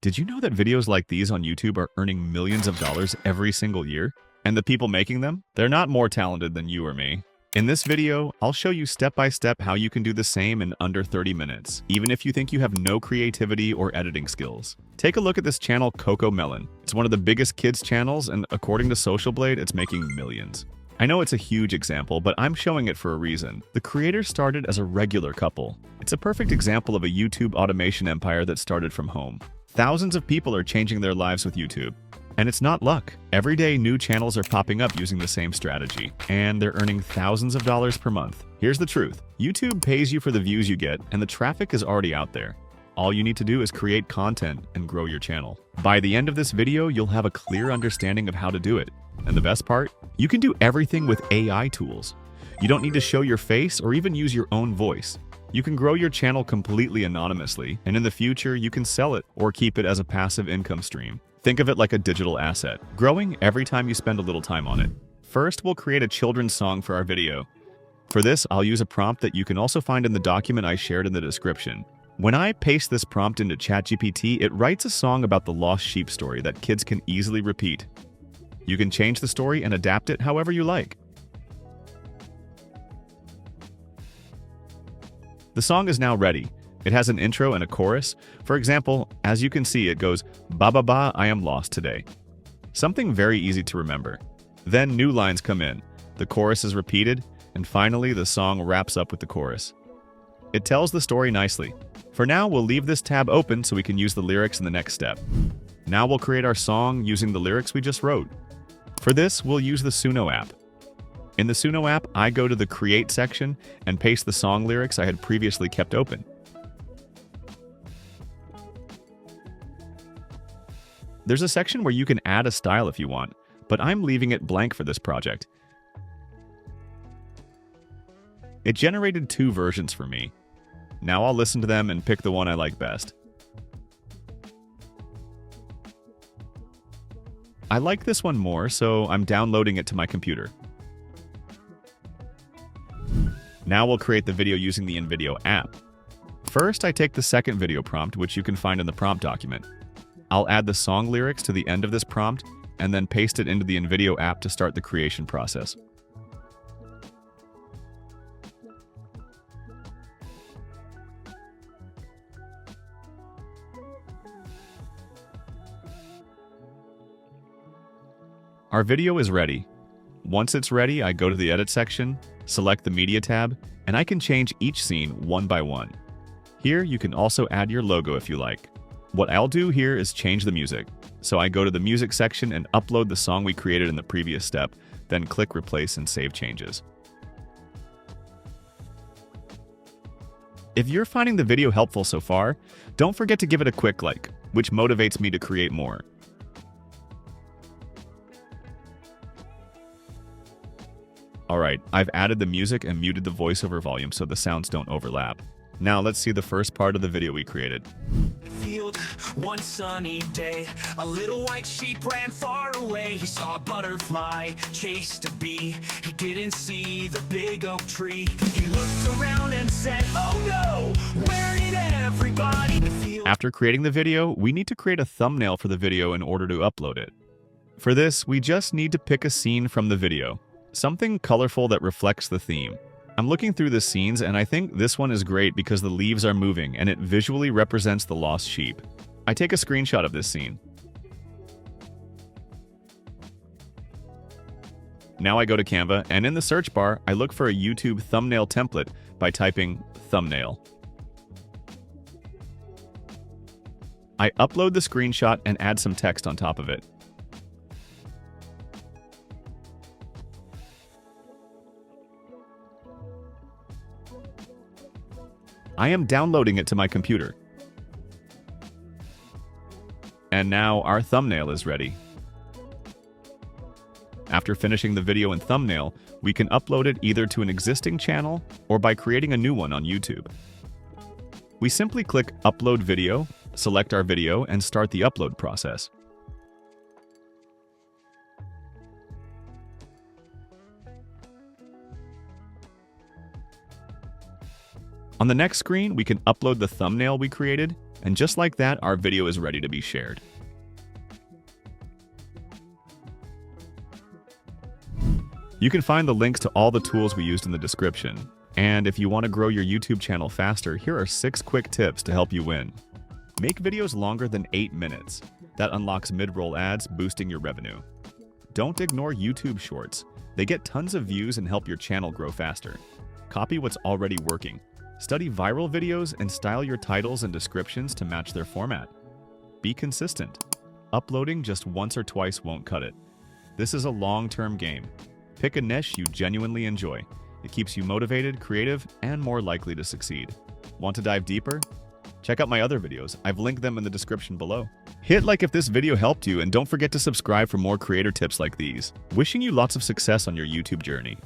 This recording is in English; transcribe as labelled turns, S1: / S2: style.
S1: Did you know that videos like these on YouTube are earning millions of dollars every single year? And the people making them? They're not more talented than you or me. In this video, I'll show you step by step how you can do the same in under 30 minutes, even if you think you have no creativity or editing skills. Take a look at this channel, Coco Melon. It's one of the biggest kids channels, and according to Social Blade, it's making millions. I know it's a huge example, but I'm showing it for a reason. The creator started as a regular couple. It's a perfect example of a YouTube automation empire that started from home. Thousands of people are changing their lives with YouTube. And it's not luck. Every day, new channels are popping up using the same strategy, and they're earning thousands of dollars per month. Here's the truth. YouTube pays you for the views you get, and the traffic is already out there. All you need to do is create content and grow your channel. By the end of this video, you'll have a clear understanding of how to do it. And the best part? You can do everything with AI tools. You don't need to show your face or even use your own voice. You can grow your channel completely anonymously, and in the future, you can sell it or keep it as a passive income stream. Think of it like a digital asset, growing every time you spend a little time on it. First, we'll create a children's song for our video. For this, I'll use a prompt that you can also find in the document I shared in the description. When I paste this prompt into ChatGPT, it writes a song about the lost sheep story that kids can easily repeat. You can change the story and adapt it however you like. The song is now ready. It has an intro and a chorus. For example, as you can see, it goes, "Ba ba ba, I am lost today." Something very easy to remember. Then new lines come in. The chorus is repeated, and finally the song wraps up with the chorus. It tells the story nicely. For now, we'll leave this tab open so we can use the lyrics in the next step. Now we'll create our song using the lyrics we just wrote. For this, we'll use the Suno app. In the Suno app, I go to the Create section and paste the song lyrics I had previously kept open. There's a section where you can add a style if you want, but I'm leaving it blank for this project. It generated 2 versions for me. Now I'll listen to them and pick the one I like best. I like this one more, so I'm downloading it to my computer. Now we'll create the video using the InVideo app. First, I take the second video prompt, which you can find in the prompt document. I'll add the song lyrics to the end of this prompt, and then paste it into the InVideo app to start the creation process. Our video is ready. Once it's ready, I go to the Edit section, select the Media tab, and I can change each scene one by one. Here, you can also add your logo if you like. What I'll do here is change the music. So I go to the Music section and upload the song we created in the previous step, then click Replace and Save Changes. If you're finding the video helpful so far, don't forget to give it a quick like, which motivates me to create more. Alright, I've added the music and muted the voiceover volume so the sounds don't overlap. Now let's see the first part of the video we created.
S2: Field, one sunny day, a little white sheep ran far away. He saw a butterfly, chased a bee. He didn't see the big oak tree. He looked around and said, "Oh no, where did everybody feel?"
S1: After creating the video, we need to create a thumbnail for the video in order to upload it. For this, we just need to pick a scene from the video. Something colorful that reflects the theme. I'm looking through the scenes and I think this one is great because the leaves are moving and it visually represents the lost sheep. I take a screenshot of this scene. Now I go to Canva and in the search bar, I look for a YouTube thumbnail template by typing thumbnail. I upload the screenshot and add some text on top of it. I am downloading it to my computer. And now our thumbnail is ready. After finishing the video and thumbnail, we can upload it either to an existing channel or by creating a new one on YouTube. We simply click Upload Video, select our video, and start the upload process. On the next screen, we can upload the thumbnail we created And just like that, our video is ready to be shared. You can find the links to all the tools we used in the description. And if you want to grow your YouTube channel faster, here are 6 quick tips to help you win. Make videos longer than 8 minutes. That unlocks mid-roll ads, boosting your revenue. Don't ignore YouTube Shorts. They get tons of views and help your channel grow faster. Copy what's already working. Study viral videos and style your titles and descriptions to match their format. Be consistent. Uploading just once or twice won't cut it. This is a long-term game. Pick a niche you genuinely enjoy. It keeps you motivated, creative, and more likely to succeed. Want to dive deeper? Check out my other videos. I've linked them in the description below. Hit like if this video helped you, and don't forget to subscribe for more creator tips like these. Wishing you lots of success on your YouTube journey.